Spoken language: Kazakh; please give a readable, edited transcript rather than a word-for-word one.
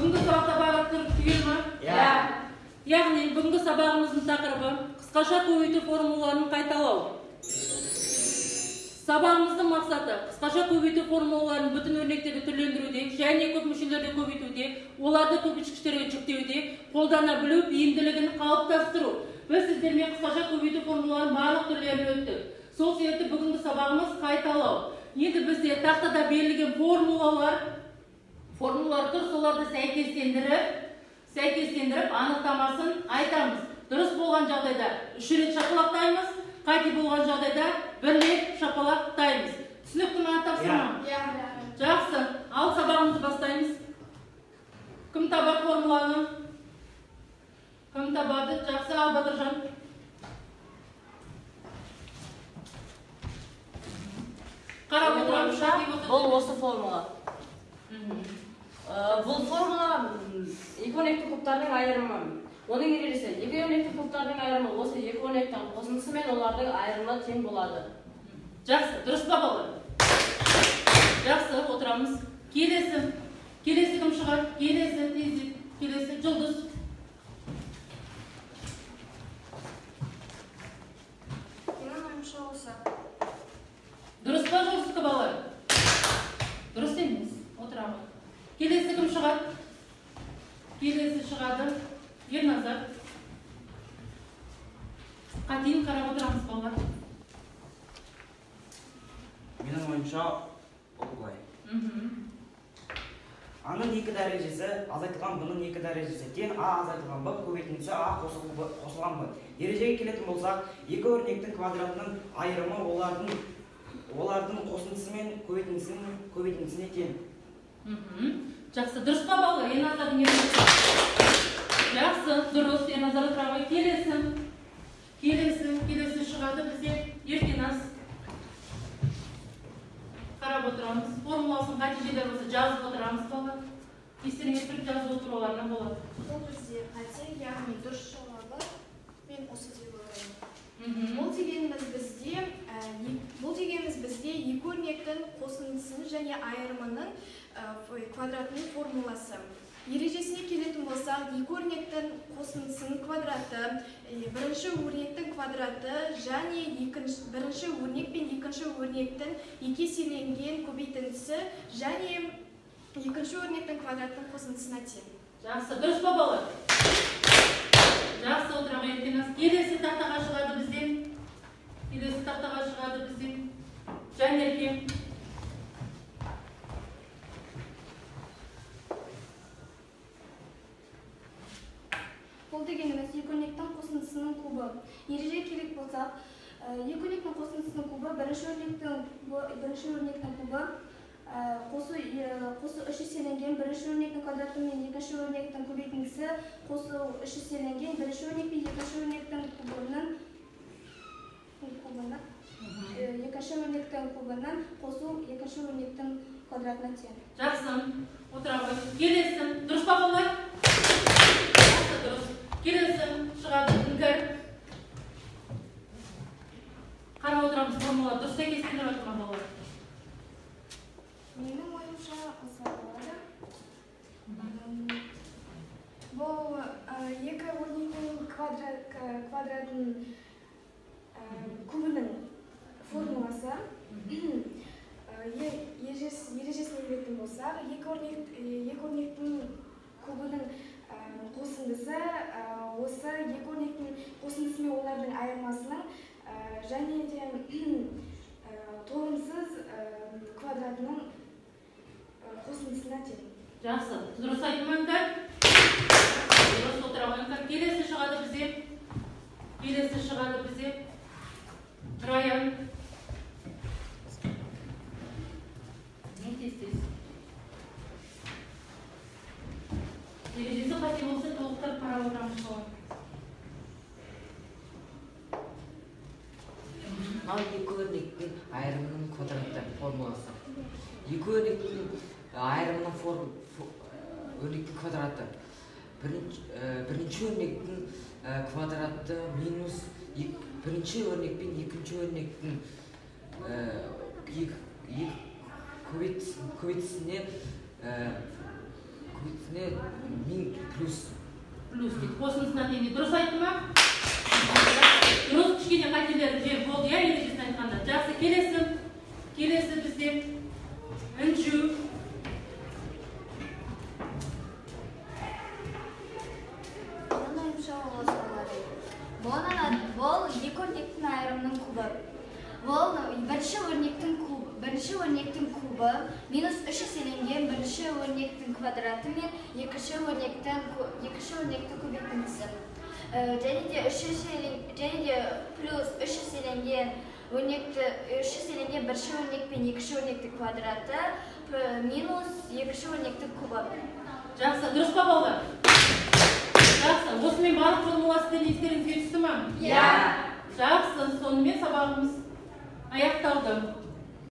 Бүгінгі сабақта бағыттырып түгел ма? Яғни бүгінгі сабағымыздың тақырыбы қысқаша көбейту формулаларын қайталау. Сабағымыздың мақсаты қысқаша көбейту формулаларын бүтін өрнектерді түрлендіруде және көп мүшелерді көбейтуде, оларды көбейткіштерге жүктеуде қолдана білу бейімділігін қалыптастыру. Біз сіздермен қысқаша көбейту формулаларын барлық түрлерін өттік. Сол себепті бүгінгі сабағымыз қайталау. Енді бізде тақтада берілген формулалар тұр, соларды сәйкестендіріп анықтамасын айтамыз. Дұрыс болған жағдайда 3 рет шапалақтаймыз, қате болған жағдайда 1 рет шапалақтаймыз. Түсінікті ме, тапсырма? Жақсы. Ал сабағымызды бастаймыз. Кім табар формуланы? Кім табады? Жақсы, ал Батыржан. Қарап отырамыз. Бұл осы формула. Бұл формула екі өрнекті кубтардың айырымы. Оның ережесі, екі өрнекті кубтардың айырымы осы екі өрнектің қосындысы мен олардың айырымы тең болады. Жақсы, дұрыс па балалар? Жақсы, отырамыз. Келесі кім шығар? Келесі Жұлдыз. Менің ойымша осы. Дұрыс па Жұлдызды балалар? Дұрыс емес. Отырамыз. Келесі кім шығады? Келесі шығады. Ерназар. Қатейін қарап отырамыз балалар. Менің ойымша олай. Аның екі дәрежесі азайтылған бұның екі дәрежесі тең А азайтылған Б көбейтіндісі А қосылған Б. Ережеге келетін болсақ, екі өрнектің квадратының айырымы олардың қосындысы мен көбейтіндісіне тең. Жақсы, дұрыс па балалар? Ерназардың ерназар. Жақсы, дұрыс. Ерназар отырағай. Келесі шығады бізде Еркеназ. Қарап отырамыз. Формуласын қате жерлер болса жазып отырамыз балалар. Естеріңе түсіріп жазып отыруларына болады. Бұл бізде қате, яғни дұрыс жауабы мен осы деп ойлаймын. Бұл дегеніміз бізде екі өрнектің қосындысының және айырымының квадратының формуласы. Ережесіне келетін болсақ, екі өрнектің қосындысының квадраты, бірінші өрнектің квадраты және бірінші өрнек пен екінші өрнектің екі еселенген көбейтіндісі және екінші өрнектің квадраттың қосындысына тең. Жақсы, дұрыс па балалар? Жақсы, отыра қойыңыз. Келесі тақтаға шығады бізден. Жанерке. Бұл дегеніміз екі өрнектің қосындысының кубы. Ереже керек болсақ, екі өрнектің қосындысының кубы бірінші өрнектің кубы қосу үш еселенген бірінші өрнектің квадраты мен екінші өрнектің көбейтіндісі қосу үш еселенген бірінші өрнек пен екінші өрнектің кубынан қосу екінші өрнектің квадратына тең. Жақсы, отыра қойыңыз. Келесі, дұрыс па балалар? Жақсы, дұрыс. Келесі шығады Іңкәр. Қарап отырамыз формула. Дұрыс сәйкестендіріп жатыр ма балалар? Менің ойымша осылай болады. Бұл екі өрнектің квадратының кубының формуласы. Ережесіне келетін болсақ, екі өрнектің кубының қосындысы осы екі өрнектің қосындысы мен олардың айырмасының және де толымсыз квадратының қосындысына тең. Жақсы, дұрыс айттым Іңкәр. Дұрыс отыра қойыңыз. Келесі шығады бізде. Раян. Не тез-тез. Ережесі қате болса толықтар қарап отырамыз балалар. Ал екі өрнектің айырымының квадраты формуласы. Екі өрнектің айырымының өрнектің квадраты. Бірінші өрнектің квадраты минус бірінші өрнек пен екінші өрнектің көбейтісіне үстіне 1000 плюс. Плюс дейді. Қосындысынан дейін дұрыс айтты ма? Дұрыс, кішкене қателер жер болды, иә, ережесін айтқанда. Жақсы, келесі бізде інжу. Бұл екі өрнектің айырымының кубы. Бұл бірінші өрнектің кубы минус 3 еселенген бірінші өрнектің квадраты мен екінші өрнектің көбейтіндісі. Және де плюс 3 еселенген бірінші өрнек пен екінші өрнектің квадраты минус екінші өрнектің кубы. Жақсы, дұрыс па балдар? Жақсы, осымен барлық формуласы естеріңізге түсті ма? Иә. Жақсы, сонымен сабағымыз аяқталды.